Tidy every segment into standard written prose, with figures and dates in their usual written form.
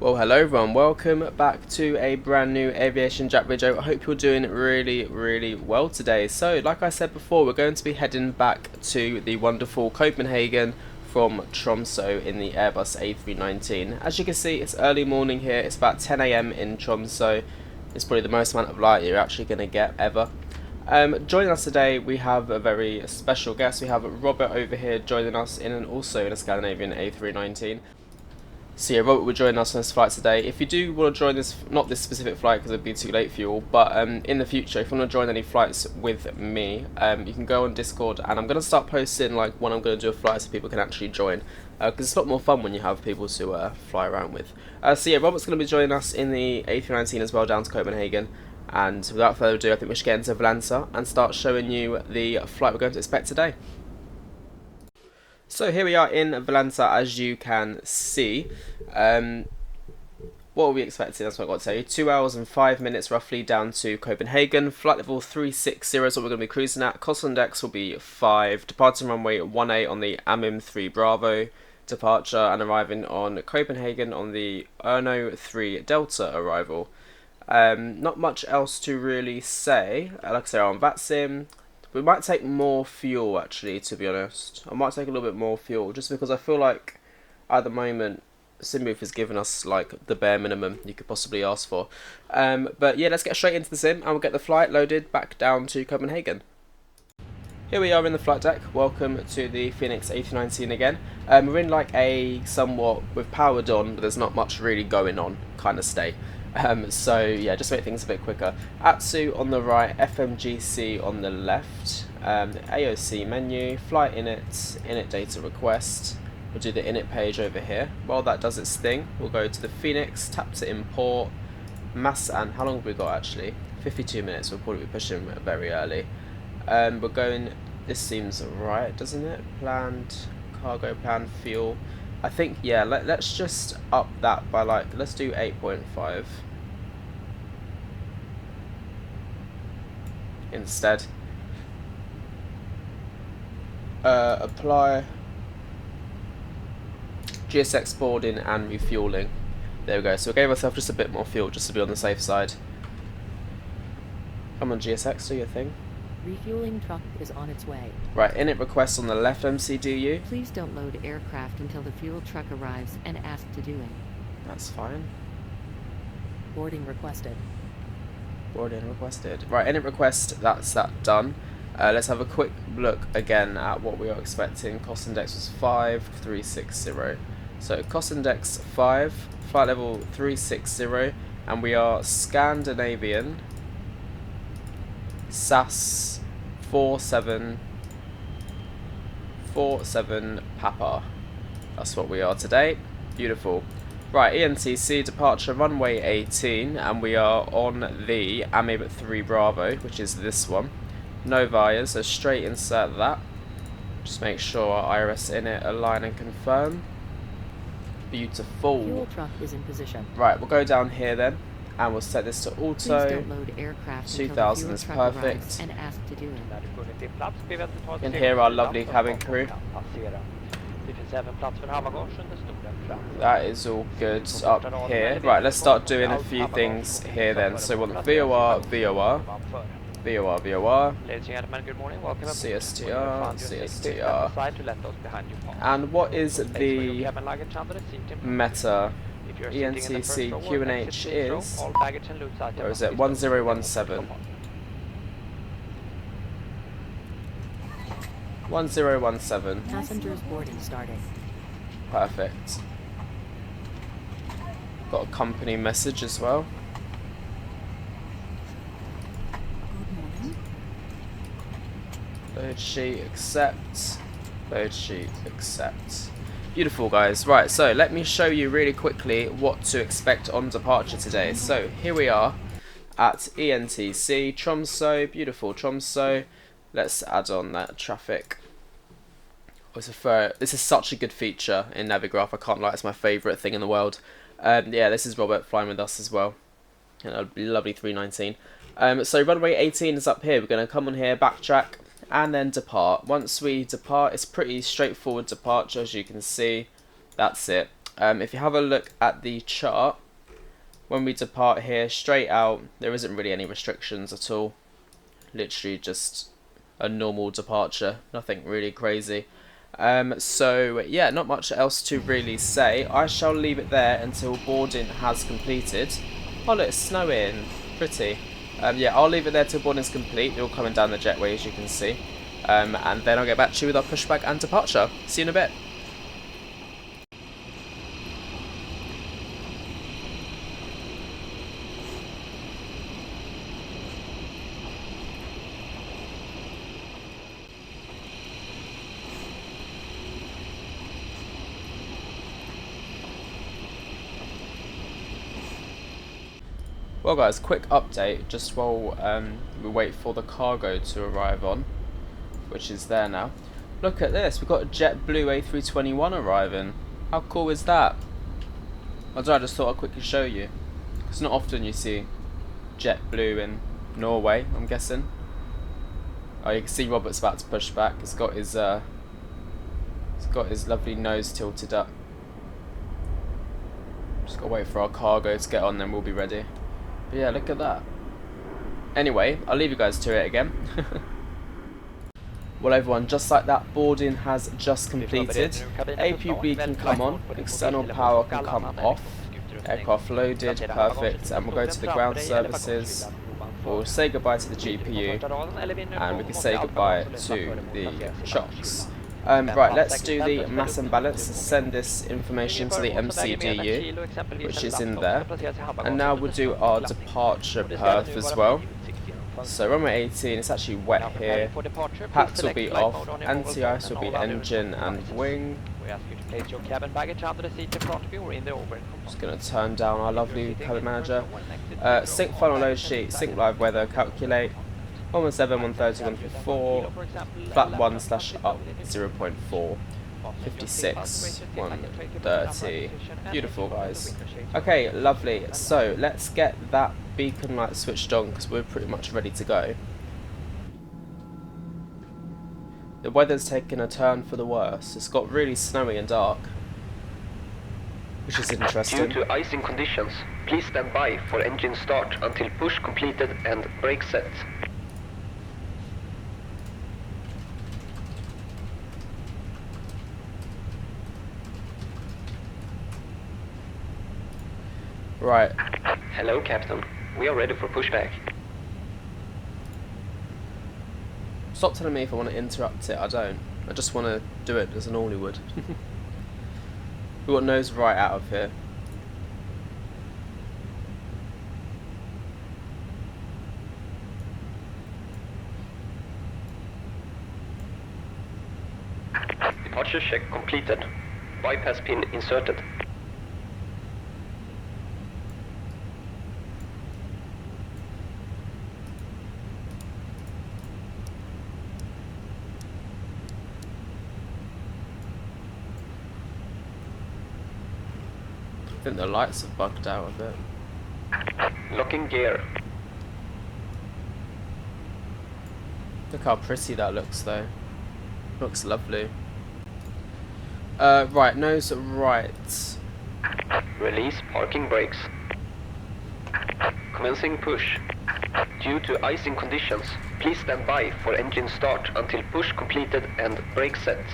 Well, hello everyone, welcome back to a brand new AviationJack video. I hope you're doing really well today. So, like I said before, we're going to be heading back to the wonderful Copenhagen from Tromso in the Airbus A319. As you can see, it's early morning here, it's about 10 AM in Tromso. It's probably the most amount of light you're actually going to get ever. Joining us today, we have a very special guest. We have Robert over here joining us also in a Scandinavian A319. So yeah, Robert will join us on this flight today. If you do want to join this, not this specific flight because it'd be too late for you all, but in the future, if you want to join any flights with me, you can go on Discord, and I'm going to start posting like when I'm going to do a flight so people can actually join, because it's a lot more fun when you have people to fly around with. So yeah, Robert's going to be joining us in the A319 as well down to Copenhagen, and without further ado, I think we should get into Valencia and start showing you the flight we're going to expect today. So here we are in Valencia, as you can see. What are we expecting? That's what I've got to tell you. 2 hours and 5 minutes roughly down to Copenhagen. Flight level 360 is what we're going to be cruising at. Cost index will be 5. Departing runway 18 on the AMD 3 Bravo departure, and arriving on Copenhagen on the Erno 3 Delta arrival. Not much else to really say. Like I say, on Vatsim. We might take more fuel, actually, to be honest. I might take a little bit more fuel, just because I feel like, at the moment, SimBooth has given us, like, the bare minimum you could possibly ask for. But yeah, let's get straight into the sim, and we'll get the flight loaded back down to Copenhagen. Here we are in the flight deck. Welcome to the Fenix A319 again. We're in, like, a somewhat, we've powered on, but there's not much really going on kind of state. So yeah, just to make things a bit quicker. Atsu on the right, FMGC on the left, AOC menu, flight init data request. We'll do the init page over here. While that does its thing, we'll go to the Phoenix, tap to import, mass, and how long have we got actually? 52 minutes, we'll probably be pushing very early. We're going, this seems right, doesn't it? Planned, cargo plan, fuel. I think, yeah, let's just up that by, like, let's do 8.5 instead. Apply GSX boarding and refueling. There we go. So we gave ourselves just a bit more fuel just to be on the safe side. Come on, GSX, do your thing. Refueling truck is on its way. Right, init request on the left, MCDU. Please don't load aircraft until the fuel truck arrives and ask to do it. That's fine. Boarding requested. Boarding requested. Right, init request, that's that done. Let's have a quick look again at what we are expecting. Cost index was 5360. So cost index 5, flight level 360, and we are Scandinavian SAS 4747 Papa. That's what we are today. Beautiful. Right, ENTC departure runway 18, and we are on the AMD 3 Bravo, which is this one. No vires, so straight insert that. Just make sure our iris init align and confirm. Beautiful. Fuel truck is in position. Right, we'll go down here then. And we'll set this to auto. Please don't load aircraft 2000 is perfect. And ask to do it. And here our lovely cabin crew. That is all good up here. Right, let's start doing a few things here then. So we want VOR, VOR, VOR, VOR, CSTR, CSTR. And what is the meta? ENTC QNH is, or is it 1017? 1017. Passengers boarding started. Perfect. Got a company message as well. Load sheet, accept. Load sheet, accept. Beautiful, guys. Right, so let me show you really quickly what to expect on departure today. So here we are at ENTC Tromso, beautiful Tromso. Let's add on that traffic. This is such a good feature in Navigraph, I can't lie, it's my favourite thing in the world. Yeah, this is Robert flying with us as well. And a lovely 319. So runway 18 is up here. We're going to come on here, backtrack, and then depart. Once we depart, it's pretty straightforward departure, as you can see. That's it. If you have a look at the chart, when we depart here straight out, there isn't really any restrictions at all. Literally just a normal departure, nothing really crazy. So yeah, not much else to really say. I shall leave it there until boarding has completed. Oh look, it's snowing, pretty. Yeah, I'll leave it there till boarding's complete. They're all coming down the jetway, as you can see. And then I'll get back to you with our pushback and departure. See you in a bit. Well guys, quick update just while we wait for the cargo to arrive on, which is there now. Look at this, we've got a JetBlue A321 arriving. How cool is that? I just thought I'd quickly show you. It's not often you see JetBlue in Norway, I'm guessing. Oh, you can see Robert's about to push back. He's got his lovely nose tilted up. Just gotta wait for our cargo to get on, then we'll be ready. But yeah, look at that. Anyway, I'll leave you guys to it again. Well everyone, just like that, boarding has just completed. APB can come on, external power can come off, aircraft loaded, perfect, and we'll go to the ground services. We'll say goodbye to the GPU, and we can say goodbye to the shocks. Right, let's do the mass and balance and send this information to the MCDU, which is in there. And now we'll do our departure perf as well. So runway 18, it's actually wet here. Packs will be off, anti-ice will be engine and wing. Just going to turn down our lovely cabin manager. Sync final load sheet, sync live weather, calculate. 117, 130, 154, flat 1 / up 0.4, 56, 130. Beautiful guys. Okay, lovely. So let's get that beacon light switched on because we're pretty much ready to go. The weather's taken a turn for the worse. It's got really snowy and dark, which is interesting. Due to icing conditions, please stand by for engine start until push completed and brake set. Right. Hello, Captain. We are ready for pushback. Stop telling me if I want to interrupt it. I don't. I just want to do it as I normally would. We got nose right out of here. Departure check completed. Bypass pin inserted. I think the lights have bugged out a bit. Locking gear. Look how pretty that looks though. Looks lovely. Right, nose right. Release parking brakes. Commencing push. Due to icing conditions, please stand by for engine start until push completed and brake set.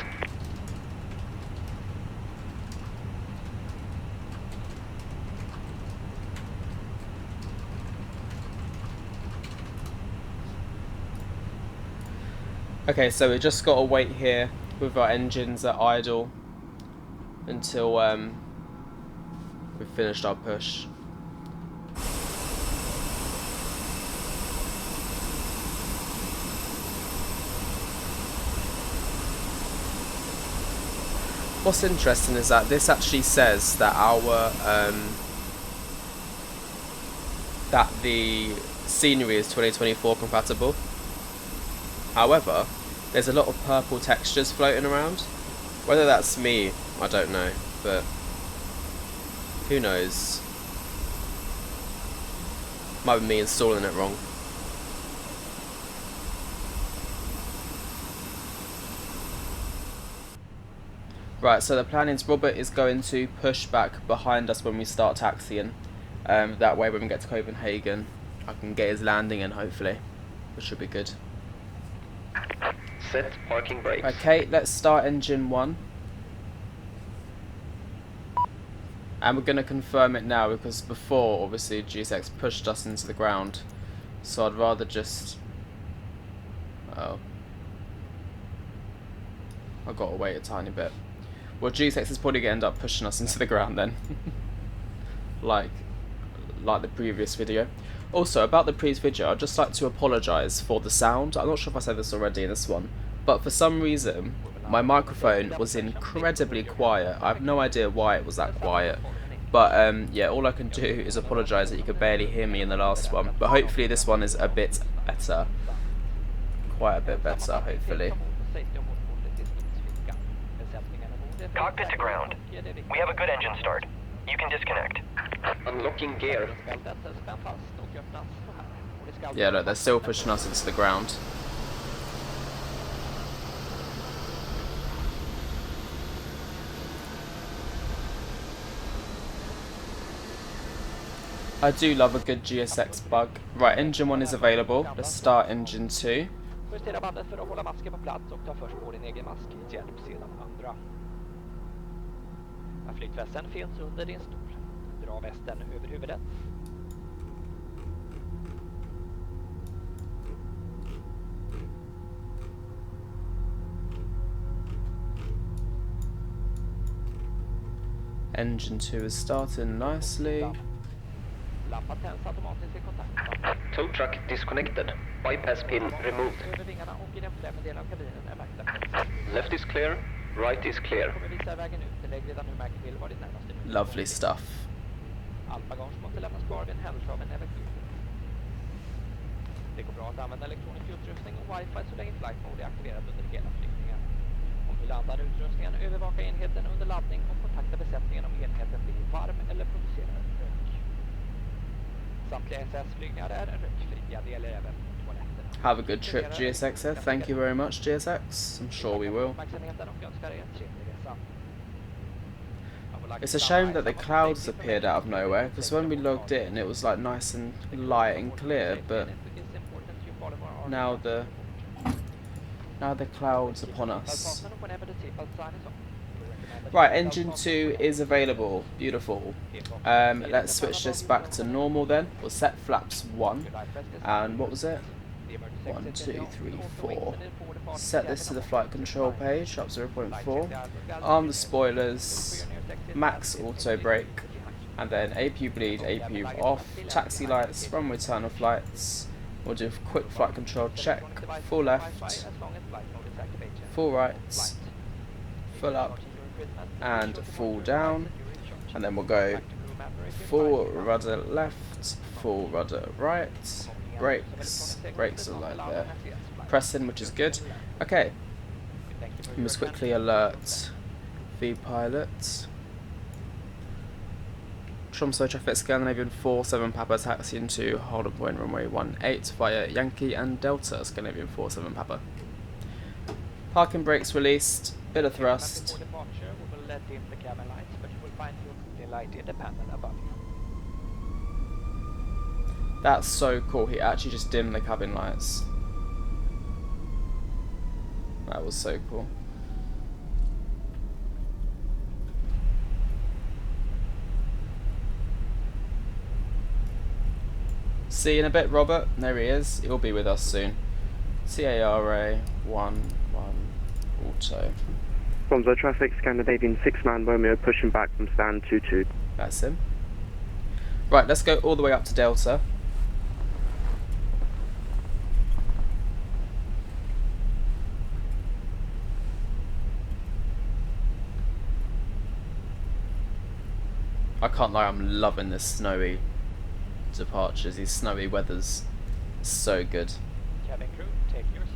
Okay, so we just got to wait here with our engines at idle until we've finished our push. What's interesting is that this actually says that our that the scenery is 2024 compatible. However, there's a lot of purple textures floating around. Whether that's me, I don't know, but who knows? Might be me installing it wrong. Right, so the plan is Robert is going to push back behind us when we start taxiing. That way when we get to Copenhagen, I can get his landing in hopefully, which should be good. Set parking brakes. Okay, let's start engine 1. And we're going to confirm it now because before, obviously, GSX pushed us into the ground. So I'd rather just... Oh. I've got to wait a tiny bit. Well, GSX is probably going to end up pushing us into the ground then. like the previous video. Also, about the previous video, I'd just like to apologise for the sound. I'm not sure if I said this already in this one. But for some reason, my microphone was incredibly quiet. I have no idea why it was that quiet. But yeah, all I can do is apologise that you could barely hear me in the last one. But hopefully this one is a bit better. Quite a bit better, hopefully. Cockpit to ground. We have a good engine start. You can disconnect. Unlocking gear. Yeah, look, they're still pushing us into the ground. I do love a good GSX bug. Right, engine 1 is available. Let's start engine 2. Justera bandet för att hålla masken på plats och ta först på din egen mask. Hjälp sedan andra. Flytvästen finns under din stol. Dra västen över huvudet. Engine 2 is starting nicely. Lampa tänds automatiskt i kontakt. Tow truck disconnected. Bypass pin removed. Över vingarna och i den främre delen av kabinen är märkta. Left is clear. Right is clear. Kommer visa vägen ut. Lägg redan nu märke till var ditt närmaste nu. Lovely stuff. Allt bagage måste lämnas kvar vid en händelse av en evakuering. Det går bra att använda elektronisk utrustning och wifi så länge flight mode är aktiverat under hela flygningen. Om du laddar utrustningen, övervaka enheten under laddning och kontakta besättningen om enheten blir varm eller producerar rök. Samtliga SAS-flygningar är rökfria, det gäller även toaletterna. Have a good trip, GSX. Thank you very much, GSX. I'm sure we will. It's a shame that the clouds appeared out of nowhere, because when we logged in it was like nice and light and clear, but now the clouds upon us. Right, engine 2 is available. Beautiful. Let's switch this back to normal then. We'll set flaps 1. And what was it? 1, 2, 3, 4. Set this to the flight control page, up 0.4. Arm the spoilers. Max auto brake. And then APU bleed, APU off. Taxi lights, runway turn flights. We'll do a quick flight control check. Full left. Full right. Full up. And full down. And then we'll go full rudder left. Full rudder right. Brakes are like there. Pressing, which is good. Okay. We must quickly alert the pilot. Tromso traffic Scandinavian 47 Papa taxi into hold point runway 18 via Yankee and Delta Scandinavian 47 Papa. Parking brakes released. Bit of thrust. That's so cool, he actually just dimmed the cabin lights. That was so cool. See you in a bit, Robert. There he is. He'll be with us soon. CARA 11 Auto. Tromso traffic, Scandinavian 6-man Romeo pushing back from stand 22. That's him. Right, let's go all the way up to Delta. I can't lie, I'm loving this snowy departures, these snowy weathers. It's so good. Cabin crew, take your seats.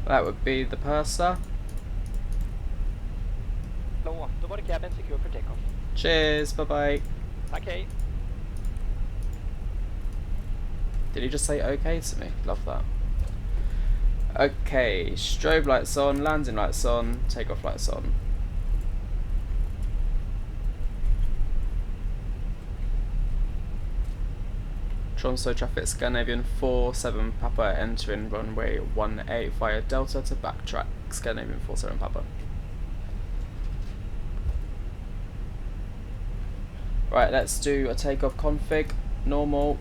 That would be the purser. Då var det cabin secure for takeoff. Cheers, bye bye. Okay. Did he just say okay to me? Love that. Okay, strobe lights on, landing lights on, takeoff lights on. Tromso traffic Scandinavian 47 Papa entering runway 18 via Delta to backtrack Scandinavian 47 Papa. Right, let's do a takeoff config, normal.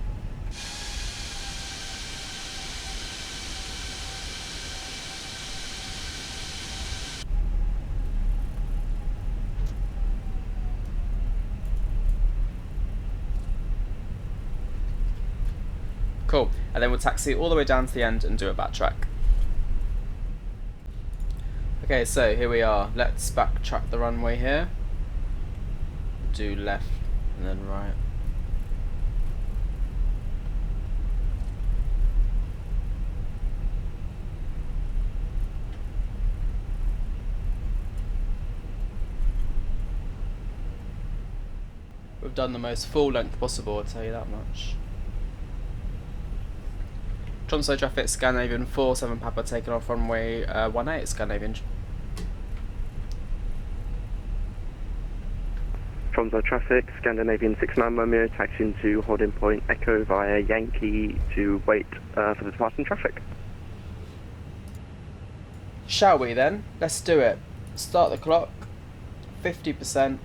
Cool, and then we'll taxi all the way down to the end and do a backtrack. Okay, so here we are. Let's backtrack the runway here. Do left and then right. We've done the most full length possible, I'll tell you that much. Tromso traffic Scandinavian 47 Papa taking off runway 18 Scandinavian. Tromso traffic, Scandinavian 69 Romeo, taxiing to holding point Echo via Yankee to wait for the departing traffic. Shall we then? Let's do it. Start the clock. 50%.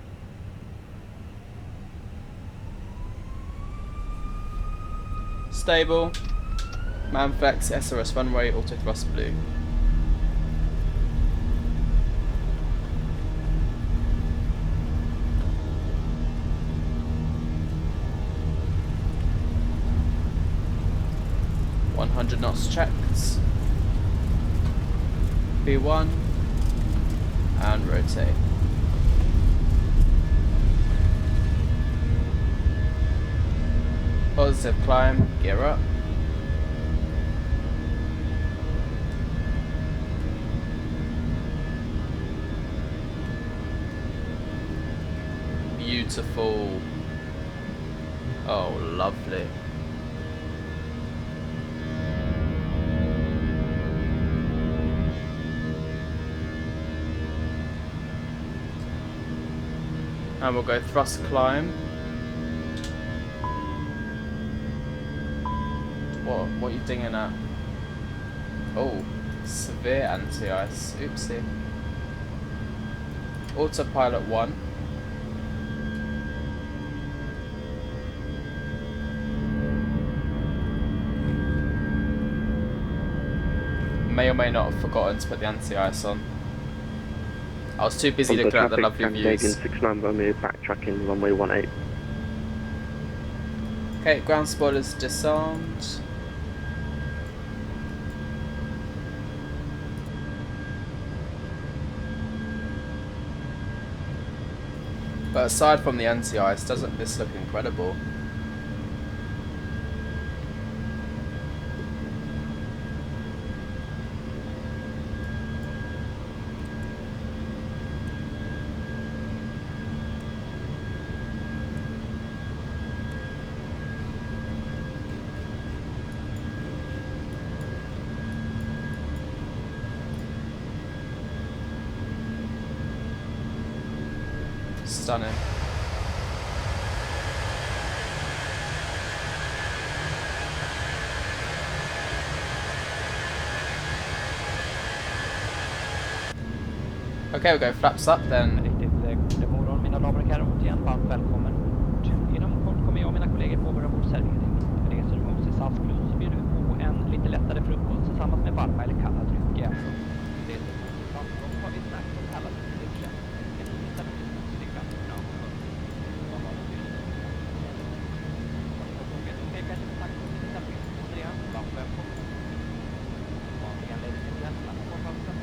Stable. Manflex SRS runway, auto thrust blue. .100 knots checked. B1 and rotate. Positive climb, gear up. Beautiful. Oh, lovely. And we'll go thrust climb. What are you dinging at? Oh, severe anti-ice. Oopsie. Autopilot 1. May or may not have forgotten to put the anti-ice on. I was too busy looking at the lovely views. 69 Romeo, backtracking runway 18. Okay, ground spoilers disarmed. But aside from the anti-ice, doesn't this look incredible? Stunning. Okay, we'll go flaps up then. God morgon mina damer och herrar, återigen varmt välkommen. Inom kort kommer jag och mina kollegor påbörja vår servering. Reser du mot SAS Plus så bjuder vi på en lite lättare frukost tillsammans med varma eller kalla dryck. Reser du mot SAS Plus har vi snacks som kallas för lunchen. En liten stycka fram. Okej, kanske med tack för din servering. Återigen, varmt välkommen. Vanligen lägger vi hjälp att få pausen.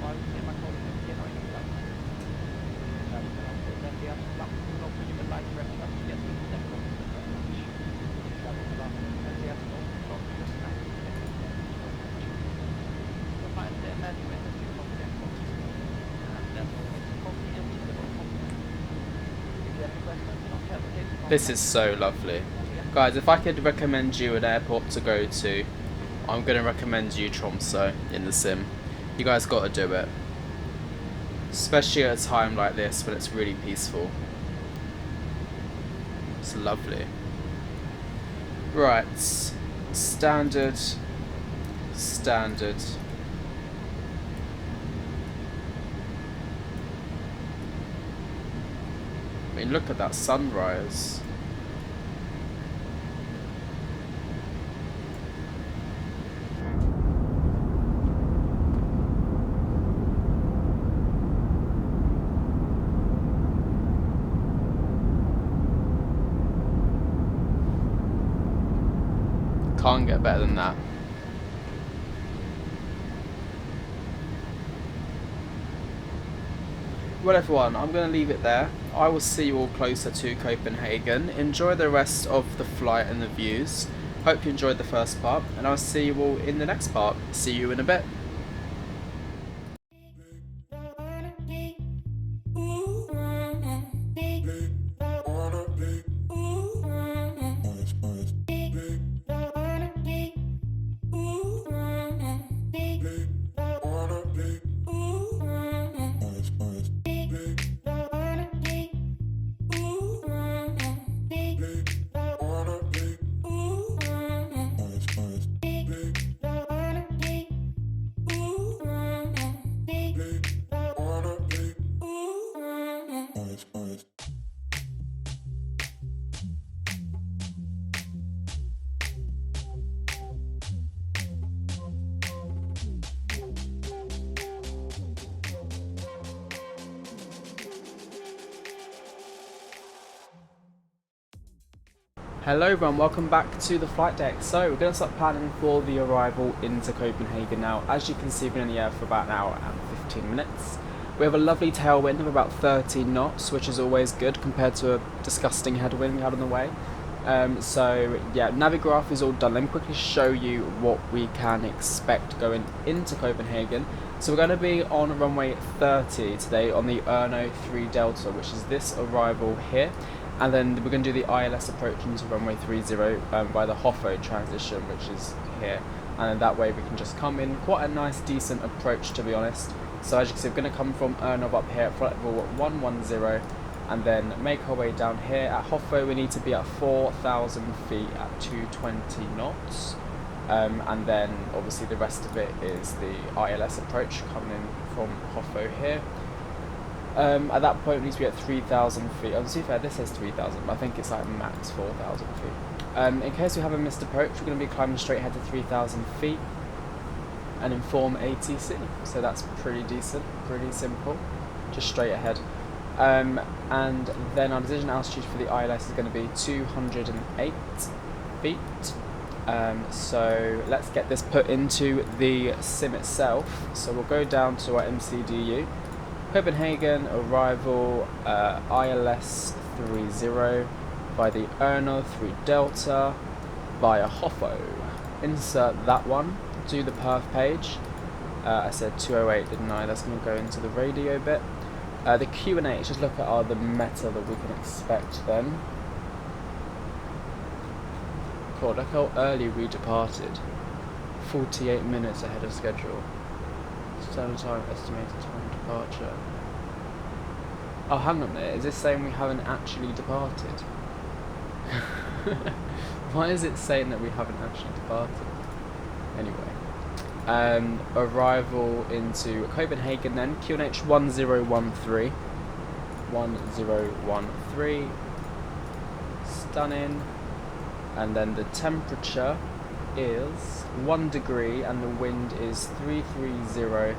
Var tema kommer till genom en plats. This is so lovely. Guys, if I could recommend you an airport to go to, I'm going to recommend you Tromso in the sim. You guys got to do it. Especially at a time like this when it's really peaceful. It's lovely. Right. Standard. Standard. I mean, look at that sunrise. Can't get better than that. Well everyone, I'm going to leave it there. I will see you all closer to Copenhagen. Enjoy the rest of the flight and the views. Hope you enjoyed the first part, and I'll see you all in the next part. See you in a bit. Hello everyone, welcome back to the flight deck. So we're going to start planning for the arrival into Copenhagen now. As you can see, we've been in the air for about an hour and 15 minutes. We have a lovely tailwind of about 13 knots, which is always good compared to a disgusting headwind we had on the way. So yeah, Navigraph is all done. Let me quickly show you what we can expect going into Copenhagen. So we're going to be on runway 30 today on the Erno 3 Delta, which is this arrival here. And then we're going to do the ILS approach into runway 30 by the Hoffo transition, which is here. And then that way we can just come in. Quite a nice, decent approach, to be honest. So as you can see, we're going to come from Erno up here at flight level 110, and then make our way down here. At Hoffo, we need to be at 4,000 feet at 220 knots. And then obviously the rest of it is the ILS approach coming in from Hoffo here. At that point we need to be at 3,000 feet. To be fair, this says 3,000, but I think it's like max 4,000 feet. In case we have a missed approach, we're going to be climbing straight ahead to 3,000 feet and inform ATC. So that's pretty decent, pretty simple, just straight ahead. And then our decision altitude for the ILS is going to be 208 feet. So let's get this put into the sim itself. So we'll go down to our MCDU. Copenhagen, arrival, ILS 30 by the Erno 3 Delta via Hoffo. Insert that one, do the perf page. I said 208, didn't I? That's going to go into the radio bit. The Q&A, just look at the meta that we can expect then. God, look how early we departed. 48 minutes ahead of schedule. Standard time, estimated time departure. Oh, hang on a minute, is this saying we haven't actually departed? Why is it saying that we haven't actually departed? Anyway, arrival into Copenhagen then, QNH 1013. 1013. Stunning. And then the temperature is 1 degree and the wind is 330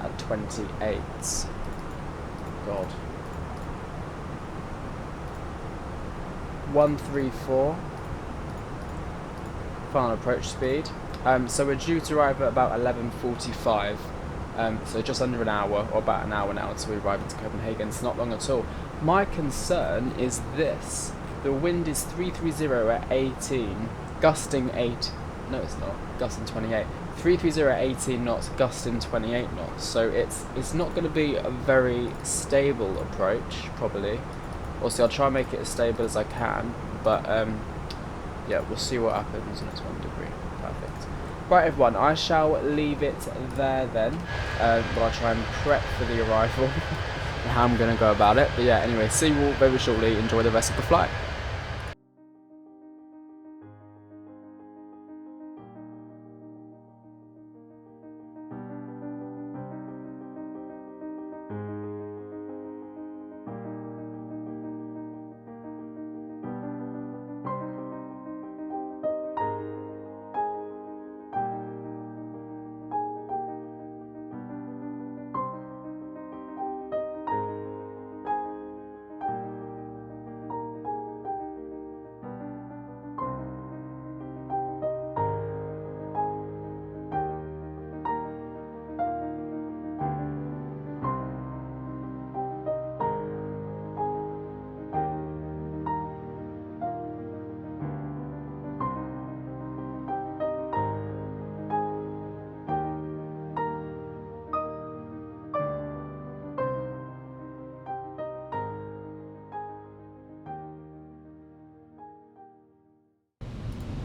at 28. God. 134 final approach speed. So we're due to arrive at about 11:45. So just under an hour, or about an hour now until we arrive into Copenhagen. It's not long at all. My concern is this. The wind is 330 at 18, gusting 8. No, it's not. Gusting 28. 330 at 18 knots, gusting 28 knots. So it's not going to be a very stable approach, probably. Also, I'll try and make it as stable as I can, but yeah, we'll see what happens when it's 1 degree. Perfect. Right everyone, I shall leave it there then, while I try and prep for the arrival and how I'm going to go about it. But yeah, anyway, see you all very shortly. Enjoy the rest of the flight.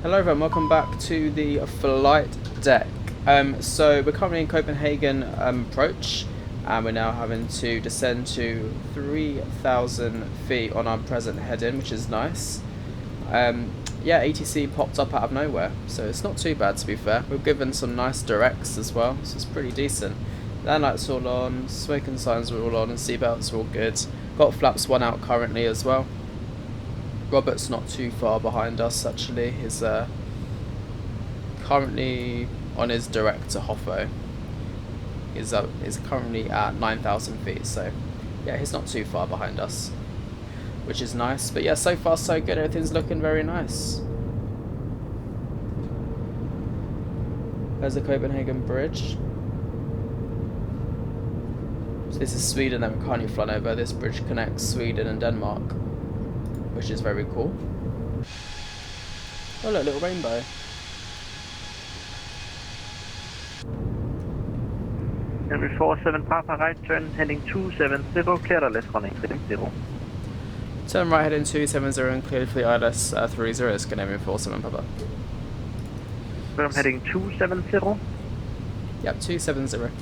Hello everyone, welcome back to the flight deck. So we're currently in Copenhagen approach, and we're now having to descend to 3,000 feet on our present heading, which is nice. Yeah, ATC popped up out of nowhere, so it's not too bad to be fair. We've given some nice directs as well, so it's pretty decent. Land lights all on, smoking signs are all on, and seatbelts are all good. Got flaps 1 out currently as well. Robert's not too far behind us actually. He's currently on his direct to Hoffo. He's currently at 9,000 feet, so yeah, he's not too far behind us, which is nice. But yeah, so far so good. Everything's looking very nice. There's the Copenhagen Bridge. So this is Sweden that we're currently flying over. This bridge connects Sweden and Denmark, which is very cool. Oh look, little rainbow. Henry 47 Papa right turn heading 270, clear LS running 30. Turn right heading 270 and cleared for the ILS 30, Scandinavian 47 Papa. I'm heading 270. Yep, 270.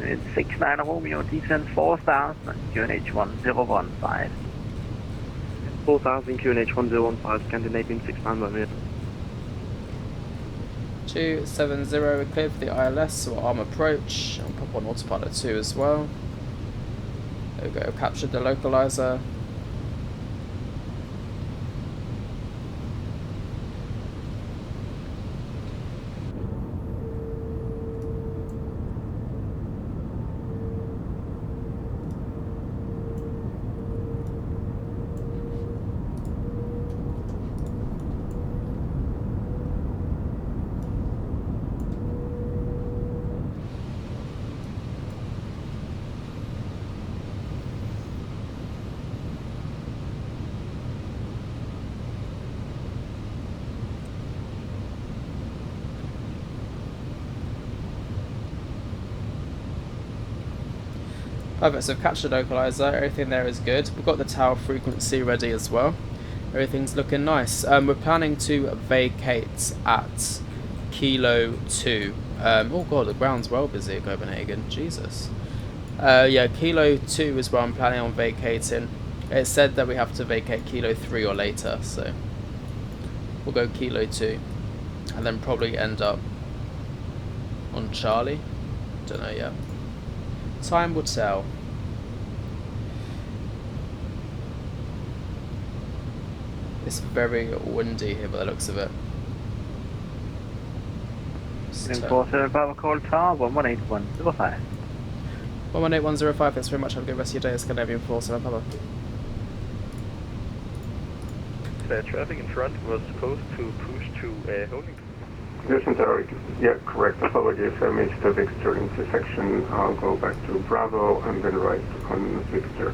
It's 69 Romeo, descend 4,000, QNH 1015. 4,000, QNH 1015, Scandinavian 691. 270, we're cleared for the ILS, so arm approach. I'll pop on autopilot 2 as well. There we go, captured the localizer. Perfect, so I've captured the localizer, everything there is good. We've got the tower frequency ready as well. Everything's looking nice. We're planning to vacate at Kilo 2. Oh god, the ground's well busy at Copenhagen, Jesus. Yeah, Kilo 2 is where I'm planning on vacating. It said that we have to vacate Kilo 3 or later, so we'll go Kilo 2. And then probably end up on Charlie. Don't know yet. Time will tell. It's very windy here by the looks of it. 47 Papa call tower 118105. 118105, thanks very much. Have a good rest of your day. Scandinavian 47 Papa. Traffic in front was supposed to push to holding. Listen, Derek. Yeah, correct. Apologies. I missed the Victor intersection. I'll go back to Bravo and then right on Victor.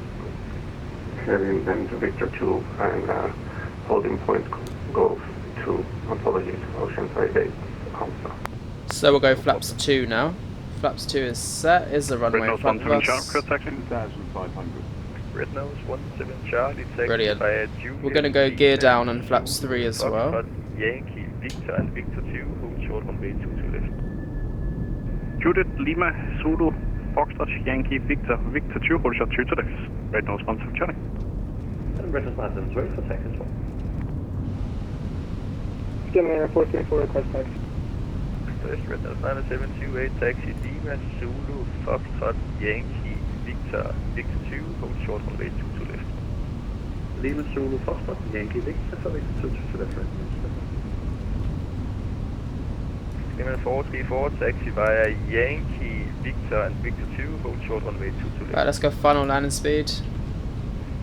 Heading then to Victor 2 and holding point Golf 2. Apologies. Oceanside 8 Alpha. So we'll go flaps 2 now. Flaps 2 is set. Is the runway in front of us. Red nose 17 Charlie. Brilliant. We're going to go gear down on flaps 3 as well. Yankee Victor and Victor 2, hold short runway 22 left. Judith, Lima, Zulu, Foxtrot, Yankee, Victor, Victor 2, hold short 2 to left. Right now, response from Charlie. And Thrustmaster is ready for taxi as well. Scanner 434, request taxi. First, Red Nose 9728, taxi Lima, Zulu, Foxtrot, Yankee, Victor, Victor 2, hold short runway 22 left. Lima, Zulu, Foxtrot, Yankee, Victor, for Victor 2 to left. Lima 434, taxi via Yankee, Victor and Victor 2, hold short runway 22 left. Right, let's go final landing speed.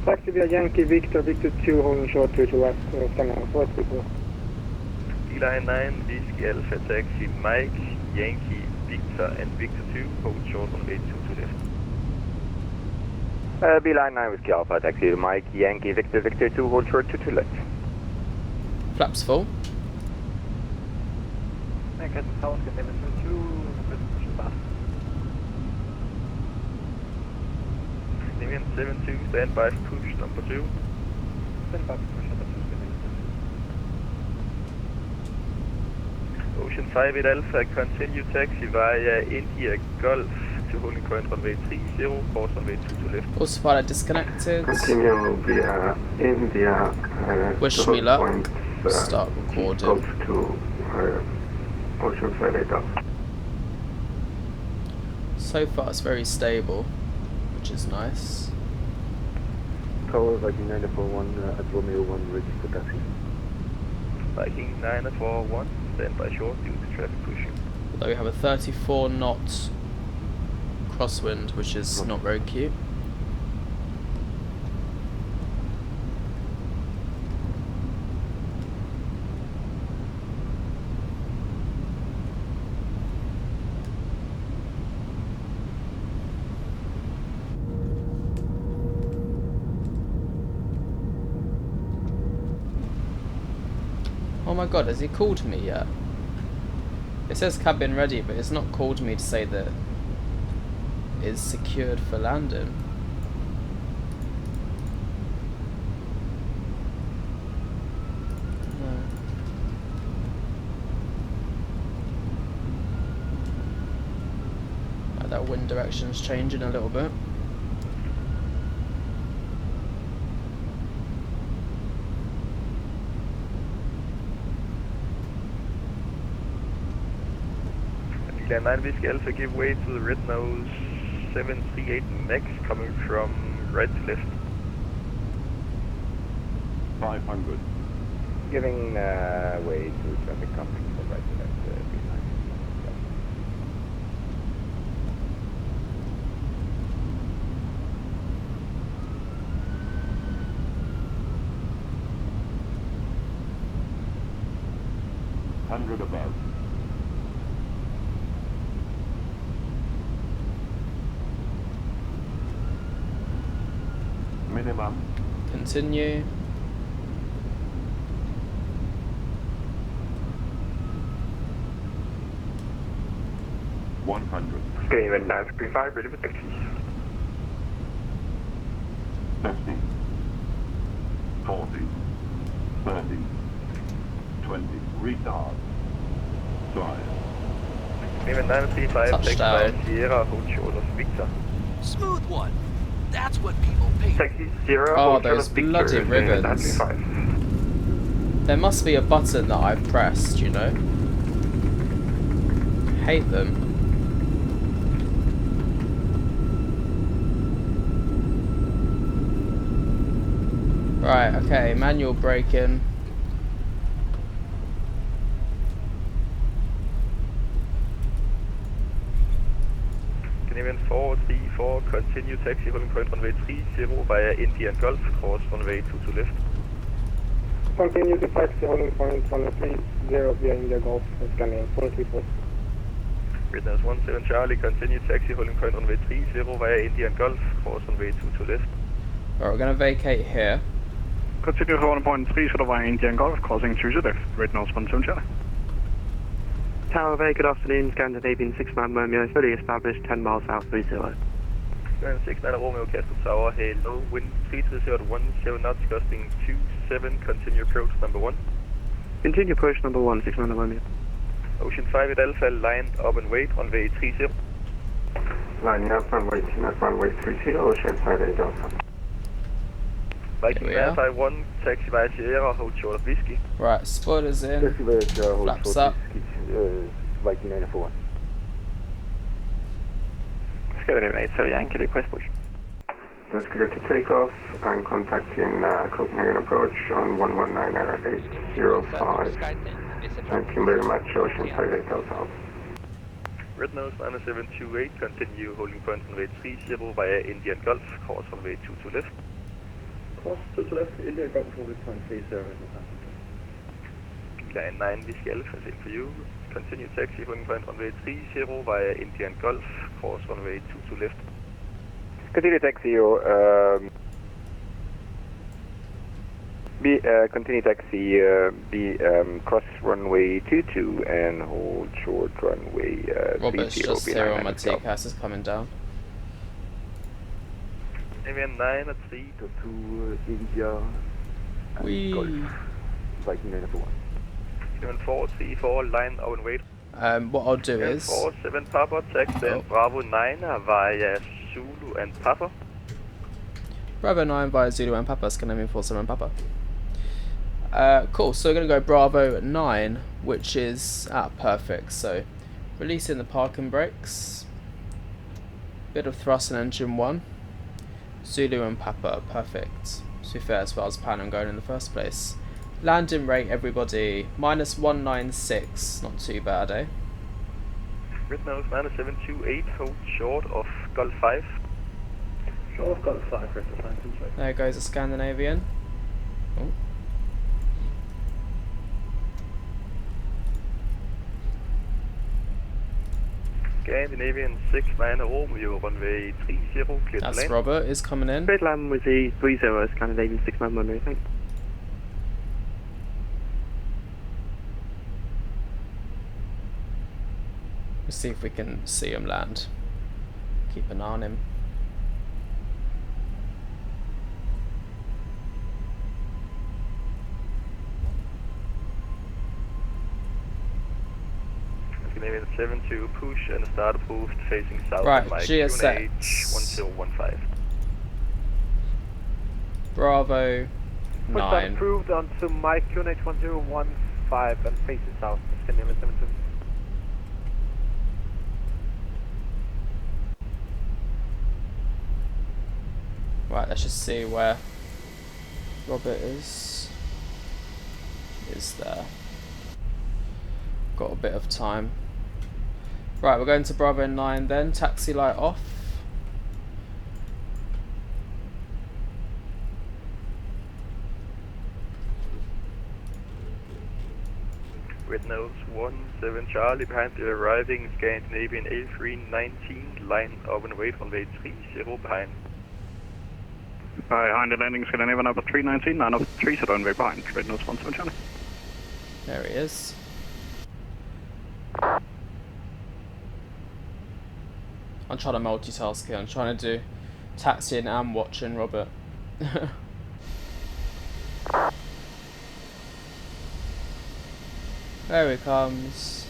Taxi via Yankee, Victor, Victor 2, holding short 2 to left. Scanner 434. Line 9, Whiskey Alpha, taxi Mike, Yankee, Victor and Victor 2, hold short runway 22 left. Line 9 Whiskey Alpha, taxi Mike, Yankee, Victor, Victor 2, hold short 22 left. Flaps full. Namian 72, stand by push number 2. Stand by push number 2. Ocean 58 Alpha, continue taxi via India Golf to holding point runway 30, course runway 22 left. Autopilot disconnected. Continue via India. Wish to me luck. point, Start recording. Golf to Ocean 58 Alpha. So far it's very stable, which is nice. Tower Viking 941 at Romeo 1, ready for taxi. Viking 941, stand by short due to traffic pushing. Although we have a 34 knot crosswind, which is not very cute. Oh my god, has he called me yet? It says cabin ready, but it's not called me to say that it's secured for landing. No. Right, that wind direction's changing a little bit. Line 9 Whiskey Alpha, give way to the Red Nose 738 Max coming from right to left. 500. Giving way to traffic coming from right to left. B9. 100 above. Minimum. Continue. Okay, Event 935, ready for taxi. 50, 40, 30, 20, retard, drive. Event 935, taxi Touchdown. via Sierra, hold short of Victor. Smooth one. That's what people pay for. Taxi 0, Oh, hold short those of Victor, bloody Event ribbons. 935. There must be a button that I've pressed, you know? Hate them. Right, okay, manual braking. Canadian 434, continue taxi holding point runway 30 via Indian Gulf, course runway 22 left. Continue to taxi holding point 130 via India Golf, scanning 434. Witness 17 Charlie, continue taxi holding point runway 30 via Indian Gulf, course runway 22 left. Alright, we're gonna vacate here. Continue holding point 3 via Indian Golf, crossing 2 to left. Red Nose 17 Charlie. Tower Bay, good afternoon, Scandinavian 69 Romeo, fully established 10 miles south 30. 69 Romeo, Castle Tower, hello, wind 330 at 17 knots, gusting 27, continue approach number 1. Continue push number 169 Romeo. Ocean 5 at Alpha, lined up and wait, runway 30. Lining up runway at runway 30, Ocean 58 Delta. Viking There we are. Alpha 1, taxi via Sierra, hold short of whiskey. Right, spoilers in. Taxi via Sierra, hold Flaps short up. whiskey, Viking 941. Scandinavian 8 Yankee, request push. Let's clear to takeoff. I'm contacting Copenhagen approach on 119.805. Thank you very much, Ocean 58 Delta. Red nose minus 728, continue holding point runway 30 via Indian Gulf, course runway 22 left. Course 22 left, Indian Gulf, holding point 30. Line 9 Whiskey Alpha, same for you. Continue taxi holding point runway 30 via Indian Gulf, course runway 22 left. Continue taxi, continue taxi, cross runway 22 and hold short runway 30. Robert's just here on my TCAS is coming down. Avian 9 at 3. To India. Wee. Viking 941. 7434, line up and wait. What I'll do is 47 Papa, taxi and Bravo 9 via Zulu and Papa. Bravo 9 via Zulu and Papa, Scandinavian 47 Papa. Cool, so we're going to go Bravo 9, which is perfect. So releasing the parking brakes, bit of thrust and engine 1, Zulu and Papa, perfect. To be fair, as far as plan on going in the first place. Landing rate, everybody, minus 196, not too bad, eh? Red nose minus 728, hold short of Gulf 5. Short of Gulf 5, Red nose 928. There goes a Scandinavian. Oh. Scandinavian 69 Romeo, runway 30, clear to That's land. Robert is coming in. Straight land with the 30 Scandinavian 69 Romeo, thanks. Let's see if we can see him land. Keep an eye on him. Scandinavian 72, push and start approved, facing south. Right, Mike, GSX. 1015. Bravo 9. Approved onto Mike QNH 1015 and facing south, Scandinavian 72. Right, let's just see where Robert is. Is there. Got a bit of time. Right, we're going to Bravo 9 then. Taxi light off. Red nose 17 Charlie behind the arriving Scandinavian A319, line up and wait runway 30 behind. Behind the landing, Scandinavian up 319, line up 30 runway behind, Red nose 17 Charlie. There he is. I'm trying to multitask here. I'm trying to do taxiing and watching Robert. There he comes.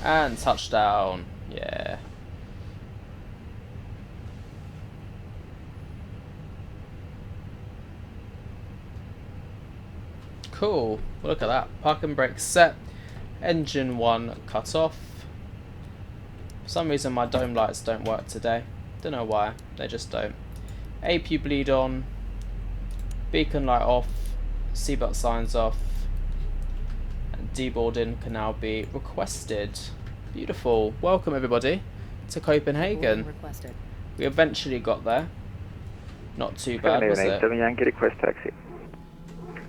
And touchdown. Yeah. Cool. Look at that. Parking brake set. Engine 1 cut off. For some reason my dome lights don't work today. Don't know why. They just don't. AP bleed on. Beacon light off. Seatbelt signs off. And deboarding can now be requested. Beautiful. Welcome everybody to Copenhagen. Requested. We eventually got there. Not too bad, was it? Yankee request taxi.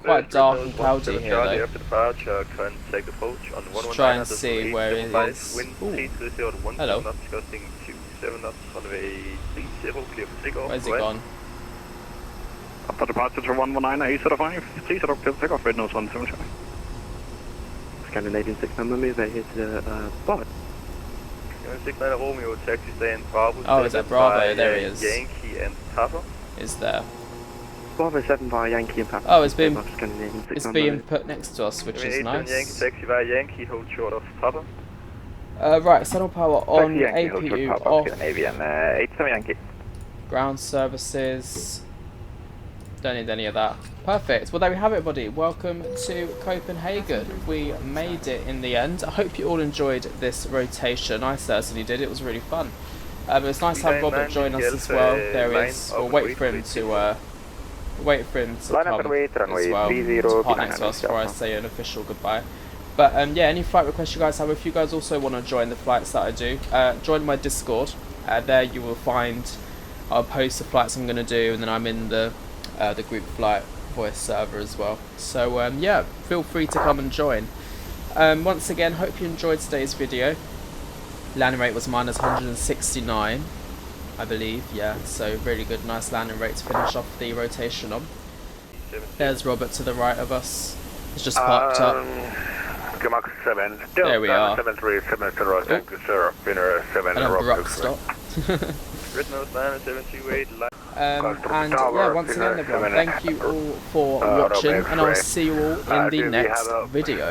Quite dark and cloudy here Charlie though. after departure, contact approach on 119. Try and see where it is. Wind Ooh. 330 Hello. knots, gusting 27 knots, runway 30, clear for takeoff. Where's he gone? After departure to 119, A05, 30 clear for takeoff, Red nose 17 Charlie. Scandinavian 69 Romeo, they're here to the bar. 69 Romeo, taxi stand Bravo. Oh, is that Bravo? by, There he is. Yankee and Papa. Is there? Bravo 7 via Yankee and Papa. Oh, it's being Scandinavian put next to us, which is nice. Yankee taxi via Yankee, hold short of Papa. Right, saddle power on, APU off, Scandinavian 87 Yankee. ground services, don't need any of that. Perfect, well there we have it, buddy. Welcome to Copenhagen. We made it in the end. I hope you all enjoyed this rotation. I certainly did, it was really fun. It's nice to have Robert join us as well. There he is. We'll wait for him to come as well, to part next to us before I say an official goodbye. But yeah, any flight requests you guys have, if you guys also want to join the flights that I do, join my Discord. There you will find, I'll post the flights I'm going to do, and then I'm in the group flight voice server as well. So yeah, feel free to come and join. Once again, hope you enjoyed today's video. Landing rate was minus 169, I believe, yeah, so really good, nice landing rate to finish off the rotation on. There's Robert to the right of us, he's just parked up. There we are. And a abrupt stop. And yeah, once again everyone, thank you all for watching, and I'll see you all in the next video.